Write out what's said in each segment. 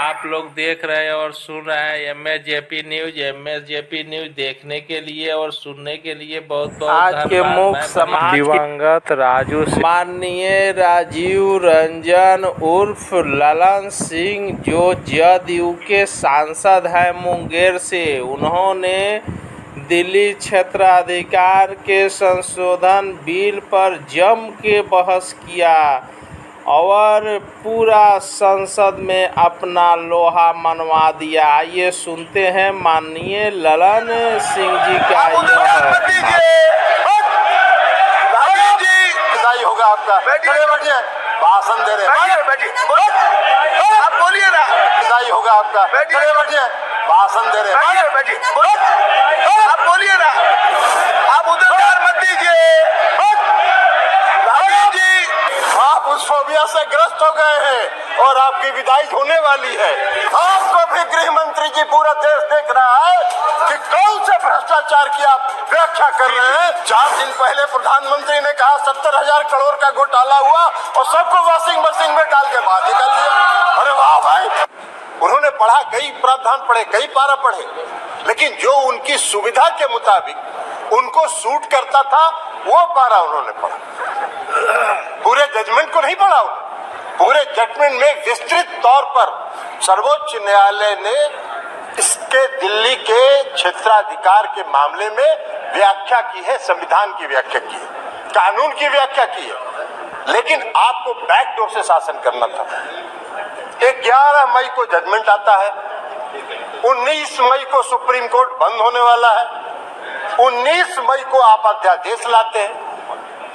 आप लोग देख रहे हैं और सुन रहे हैं MSJP न्यूज। MSJP न्यूज देखने के लिए और सुनने के लिए बहुत बहुत आज के मुख्य समाज दिवंगत राजू माननीय राजीव रंजन उर्फ ललन सिंह जो जदयू के सांसद हैं मुंगेर से, उन्होंने दिल्ली क्षेत्राधिकार के संशोधन बिल पर जम के बहस किया और पूरा संसद में अपना लोहा मनवा दिया। आइए सुनते हैं माननीय ललन सिंह जी का यह होगा आपका। बैठिए, भाषण दे रहे हैं, आप बोलिए ना। विदाई होगा आपका। बैठिए, भाषण दे रहे हैं, आप बोलिए ना। आप उधर ध्यान मत दीजिए। आप उस फोबिया से ग्रस्त हो गए हैं और आपकी विदाई होने वाली है। आपको भी गृह मंत्री जी पूरा देश देख रहा है कि कौन से भ्रष्टाचार की आप व्याख्या कर रहे हैं। 4 दिन पहले प्रधानमंत्री ने कहा 70,000 करोड़ का घोटाला हुआ और सबको वॉशिंग मशीन में डाल के बाहर निकल लिया। अरे वाह भाई, उन्होंने पढ़ा, कई प्रावधान पढ़े, कई पारा पढ़े, लेकिन जो उनकी सुविधा के मुताबिक उनको सूट करता था वो पारा उन्होंने पढ़ा। पूरे जजमेंट को नहीं पढ़ा। पूरे जजमेंट में विस्तृत तौर पर सर्वोच्च न्यायालय ने इसके दिल्ली के क्षेत्राधिकार के मामले में व्याख्या की है, संविधान की व्याख्या की है, कानून की व्याख्या की है। लेकिन आपको बैकडोर से शासन करना था। 11 मई को जजमेंट आता है, 19 मई को सुप्रीम कोर्ट बंद होने वाला है, 19 मई को आप अध्यादेश लाते हैं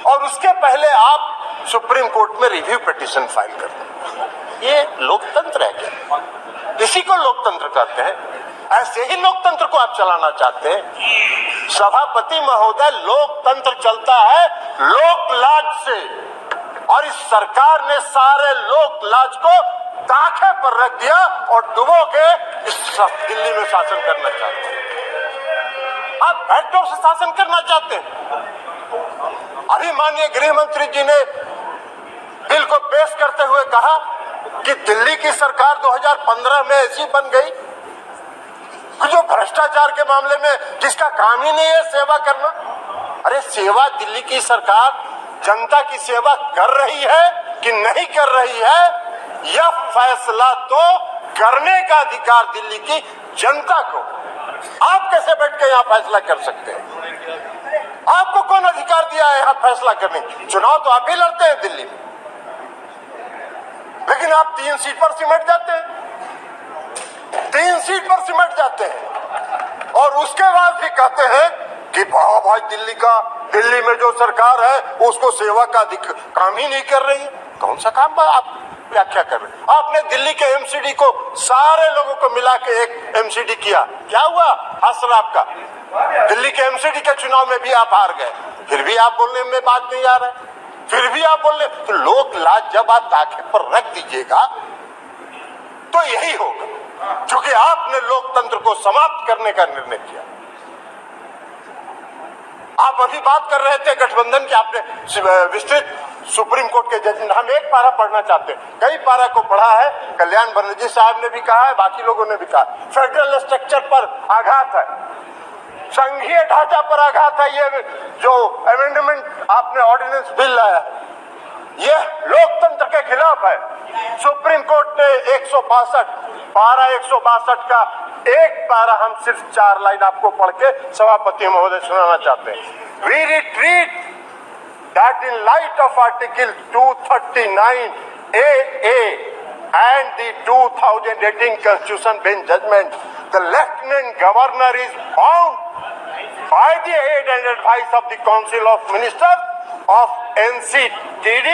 और उसके पहले आप सुप्रीम कोर्ट में रिव्यू पिटीशन फाइल करते हैं। ये लोकतंत्र है क्या? इसी को लोकतंत्र कहते हैं। ऐसे ही लोकतंत्र को आप चलाना चाहते हैं। सभापति महोदय, लोकतंत्र चलता है लोकलाज से और इस सरकार ने सारे लोकलाज को ताखे पर रख दिया और डुबो के इस दिल्ली में शासन करना चाहते हैं। आप बैकडोर से शासन करना चाहते हैं। अभी माननीय गृह मंत्री जी ने बिल को पेश करते हुए कहा कि दिल्ली की सरकार 2015 में ऐसी बन गई जो भ्रष्टाचार के मामले में जिसका काम ही नहीं है सेवा करना। अरे सेवा दिल्ली की सरकार जनता की सेवा कर रही है कि नहीं कर रही है, यह फैसला तो करने का अधिकार दिल्ली की जनता को। आप कैसे बैठ के यहाँ फैसला कर सकते हैं? आपको कौन अधिकार दिया है यहाँ फैसला करने? चुनाव तो आप ही लड़ते हैं दिल्ली में, लेकिन आप 3 सीट पर सिमट जाते हैं, 3 सीट पर सिमट जाते हैं और उसके बाद भी कहते हैं कि वाह भाई दिल्ली में जो सरकार है उसको सेवा का काम ही नहीं कर रही है। कौन सा काम आप व्याख्या कर रहे हैं? आपने दिल्ली के एमसीडी को सारे लोगों को मिला के एक एमसीडी किया, क्या हुआ? हासिल आपका। दिल्ली के एमसीडी के चुनाव में भी आप हार गए, फिर भी आप बोलने में बात नहीं आ रहा है, फिर भी आप बोलने। तो लोक लाज जब आप ताखे पर रख दीजिएगा तो यही होगा, क्योंकि आपने लोकतंत्र को समाप्त करने का निर्णय किया। आप अभी बात कर रहे थे गठबंधन की, आपने विस्तृत सुप्रीम कोर्ट के जजमेंट, हम एक पारा पढ़ना चाहते हैं, कई पारा को पढ़ा है। कल्याण बनर्जी साहब ने भी कहा है, बाकी लोगों ने भी कहा, फेडरल स्ट्रक्चर पर आघात है, संघीय ढांचा पर आघात है। ये जो अमेंडमेंट आपने ऑर्डिनेंस बिल लाया है यह लोकतंत्र के खिलाफ है। सुप्रीम कोर्ट ने 162 पारा 162 का एक पारा, हम सिर्फ 4 लाइन आपको पढ़ के सभापति महोदय सुनाना चाहते हैं। We retreat that in light of Article 239 AA and the 2018 Constitution Bench judgment, the Lieutenant Governor is bound by the aid and advice of the Council of Ministers of NCTD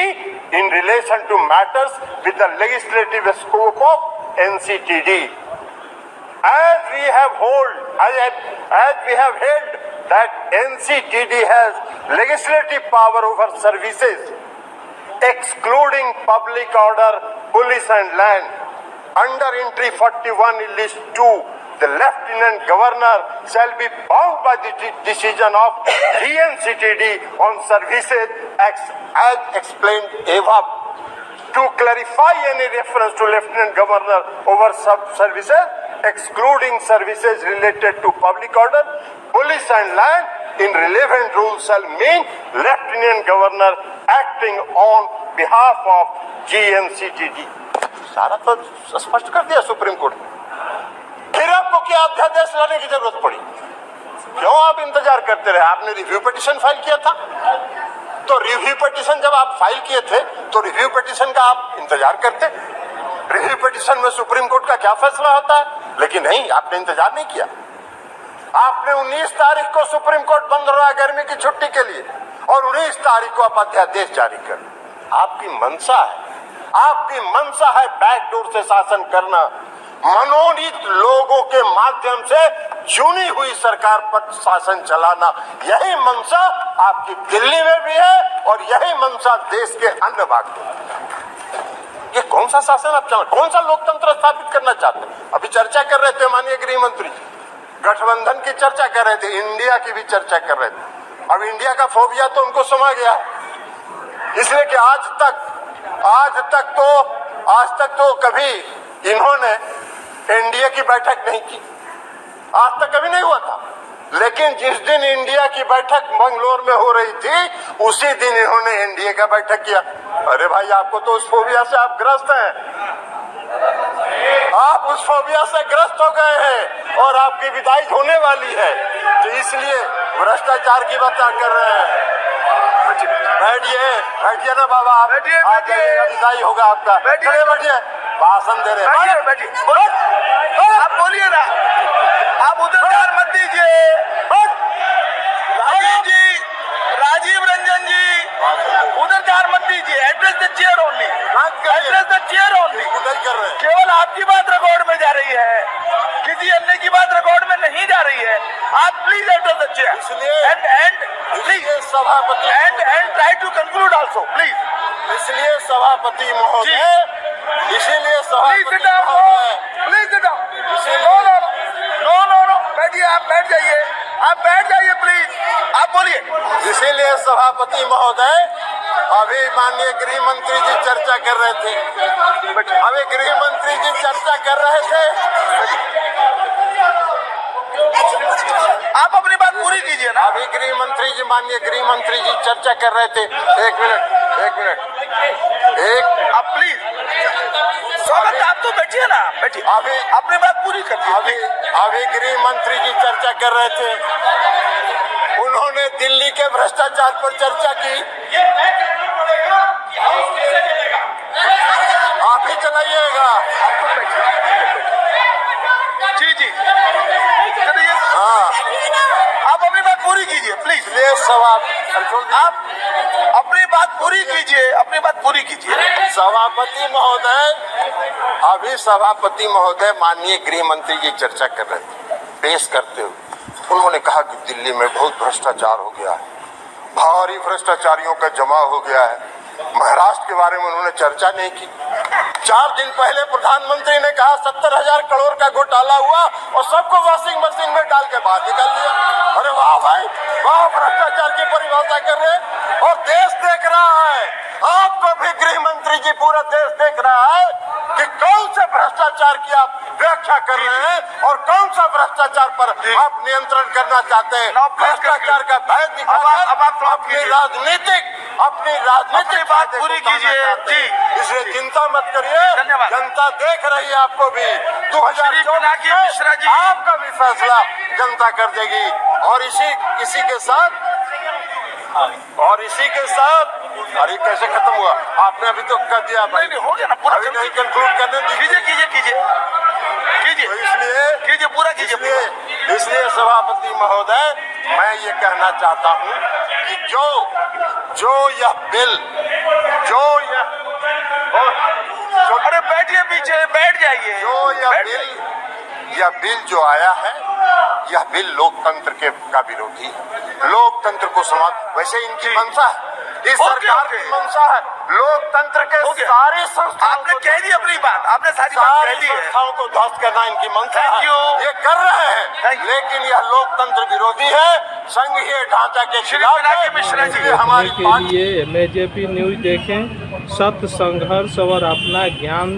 in relation to matters with the legislative scope of NCTD. As we have held that NCTD has legislative power over services excluding public order, police and land. Under entry 41 in list 2, the Lieutenant Governor shall be bound by the decision of DNCTD on services as explained above. to clarify any reference to Lieutenant Governor over sub-services, excluding services related to public order, police and land in relevant rules shall mean Lieutenant Governor acting on behalf of GMCTD. सारा तो स्पष्ट कर दिया supreme court ने। फिर आपको क्या अध्यादेश लाने की जरूरत पड़ी? क्यों आप इंतजार करते रहे? आपने रिव्यू पिटीशन फाइल किया था, तो रिव्यू पिटीशन जब आप फाइल किए थे तो रिव्यू पिटीशन का आप इंतजार करते। रिव्यू पिटीशन में सुप्रीम कोर्ट का क्या फैसला होता है, लेकिन नहीं, आपने इंतजार नहीं किया। आपने 19 तारीख को सुप्रीम कोर्ट बंद रहा गर्मी की छुट्टी के लिए और 19 तारीख को आप अध्यादेश जारी कर। आपकी मंशा है, आपकी मंशा है बैकडोर से शासन करना, मनोनीत लोगों के माध्यम से चुनी हुई सरकार पर शासन चलाना। यही मंशा आपकी दिल्ली में भी है और यही मंशा देश के अन्य भाग में। ये कौन सा शासन आप चला, कौन सा लोकतंत्र स्थापित करना चाहते हैं? अभी चर्चा कर रहे थे माननीय गृह मंत्री जी, गठबंधन की चर्चा कर रहे थे, इंडिया की भी चर्चा कर रहे थे। अब इंडिया का फोबिया तो उनको समा गया, इसलिए कि आज तक तो कभी इन्होंने एनडीए की बैठक नहीं की, आज तक कभी नहीं हुआ था। लेकिन जिस दिन इंडिया की बैठक मंगलोर में हो रही थी, उसी दिन इन्होंने एनडीए का बैठक किया। अरे भाई, आपको तो उस फोबिया से आप ग्रस्त हैं, आप उस फोबिया से ग्रस्त हो गए हैं और आपकी विदाई होने वाली है, तो इसलिए भ्रष्टाचार की बात कर रहे हैं। बैठिए ना बाबा, आप बैठिए, विदाई होगा आपका। बैठिए, भाषण दे रहे हैं, बैठिए, आप बोलिए ना, आप उधर ध्यान मत दीजिए। राजीव रंजन जी, उधर ध्यान मत दीजिए। Address the chair only, address the chair only. केवल आपकी बात रिकॉर्ड में जा रही है, किसी अन्य की बात रिकॉर्ड में नहीं जा रही है। आप please address the chair and please सभापति and try to conclude also please. इसलिए सभापति महोदय, इसीलिए सभापति महोदय, प्लीज सिट डाउन। नो, बैठिए, आप बैठ जाइए प्लीज, आप बोलिए। इसीलिए सभापति महोदय, अभी माननीय गृह मंत्री जी चर्चा कर रहे थे, आप अपनी बात पूरी कीजिए ना। अभी माननीय गृह मंत्री जी चर्चा कर रहे थे। एक मिनट, आप प्लीज, स्वागत, आप तो बैठिए ना, बैठिए, अभी अपनी बात पूरी करिए। अभी गृह मंत्री जी चर्चा कर रहे थे, उन्होंने दिल्ली के भ्रष्टाचार पर चर्चा की। आप ही चलाइएगा। जी, हाँ, आप अपनी बात पूरी कीजिए प्लीज। आप अपनी बात पूरी कीजिए, सभापति महोदय, अभी सभापति महोदय माननीय गृह मंत्री जी चर्चा कर रहे थे, पेश करते हुए उन्होंने कहा कि दिल्ली में बहुत भ्रष्टाचार हो गया है, भारी भ्रष्टाचारियों का जमाव हो गया है। महाराष्ट्र के बारे में उन्होंने चर्चा नहीं की। 4 दिन पहले प्रधानमंत्री ने कहा 70,000 करोड़ का घोटाला हुआ और सबको वॉशिंग मशीन में डाल के बाहर निकाल दिया। अरे वाह भाई वाह, भ्रष्टाचार की परिभाषा कर रहे हैं और देश देख रहा है। आपको भी गृह मंत्री जी, पूरा देश देख रहा है कि कौन से भ्रष्टाचार की आप व्याख्या कर रहे हैं और कौन सा भ्रष्टाचार पर आप नियंत्रण करना चाहते हैं। भ्रष्टाचार का भय दिखाकर अपनी राजनीतिक बात पूरी कीजिए जी। इसलिए चिंता मत करिए, जनता देख रही है आपको भी। 2024 आपका भी फैसला जनता कर देगी। और इसी के साथ अरे कैसे खत्म हुआ? आपने अभी तो कर दिया, नहीं हो गया ना पूरा, अभी नहीं कंक्लूड करने दीजिए। कीजिए, इसलिए सभापति महोदय, मैं ये कहना चाहता हूँ कि जो यह बिल, अरे बैठिए, पीछे बैठ जाइए। यह बिल जो आया है, यह बिल लोकतंत्र का विरोधी है। लोकतंत्र को समाप्त, वैसे इनकी मंशा है, इस सरकार की मंशा है लोकतंत्र के सारे संस्थान। आपने कह दी अपनी बात, आपने बात कह दी है। संस्थाओं को ध्वस्त करना इनकी मंशा Thank है। you. ये कर रहे हैं, Thank you. लेकिन यह लोकतंत्र विरोधी है, संघीय ढांचा के श्री खिलाफ पिनाकी है। मिश्रा जी। इसलिए हमारी के पार्टी लिए MAJP न्यूज देखें। सत्य, संघर्ष और अपना ज्ञान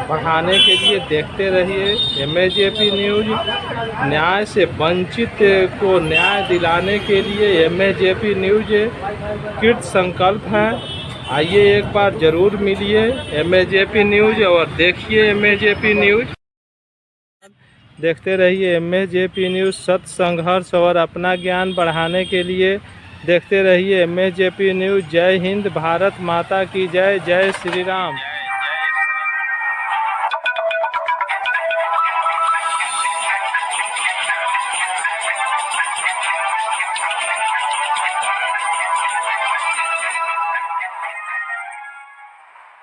बढ़ाने के लिए देखते रहिए MAJP न्यूज। न्याय से वंचित को न्याय दिलाने के लिए MAJP न्यूज कृत संकल्प है। आइए एक बार ज़रूर मिलिए MAJP न्यूज और देखिए MAJP न्यूज। देखते रहिए MAJP न्यूज। सत्य, संघर्ष और अपना ज्ञान बढ़ाने के लिए देखते रहिए MAJP न्यूज। जय हिंद, भारत माता की जय। जय श्री राम।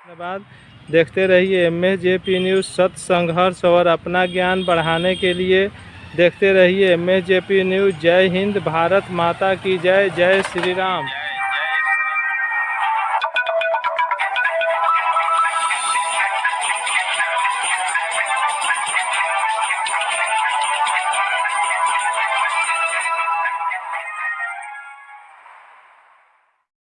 धन्यवाद। देखते रहिए MAJP न्यूज। सत्य, संघर्ष और अपना ज्ञान बढ़ाने के लिए देखते रहिए MAJP न्यूज। जय हिंद, भारत माता की जय। जय श्री राम।